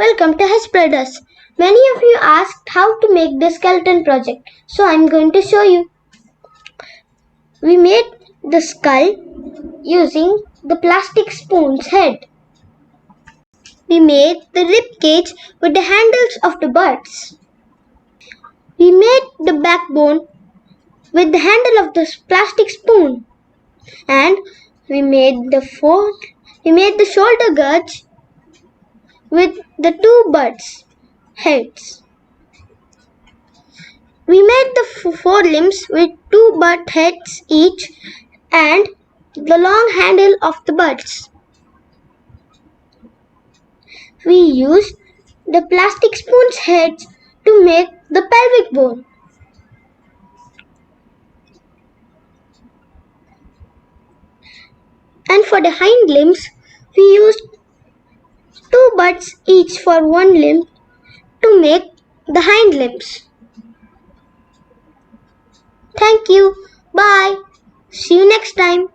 Welcome to His Brothers. Many of you asked how to make the skeleton project, so I'm going to show you. We made the skull using the plastic spoon's head. We made the rib cage with the handles of the birds. We made the backbone with the handle of the plastic spoon. And we made the shoulder guards with the two birds' heads. We made the forelimbs with two bird heads each and the long handle of the birds. We used the plastic spoon's heads to make the pelvic bone. And for the hind limbs, we used two birds each for one limb to make the hind limbs. Thank you. Bye. See you next time.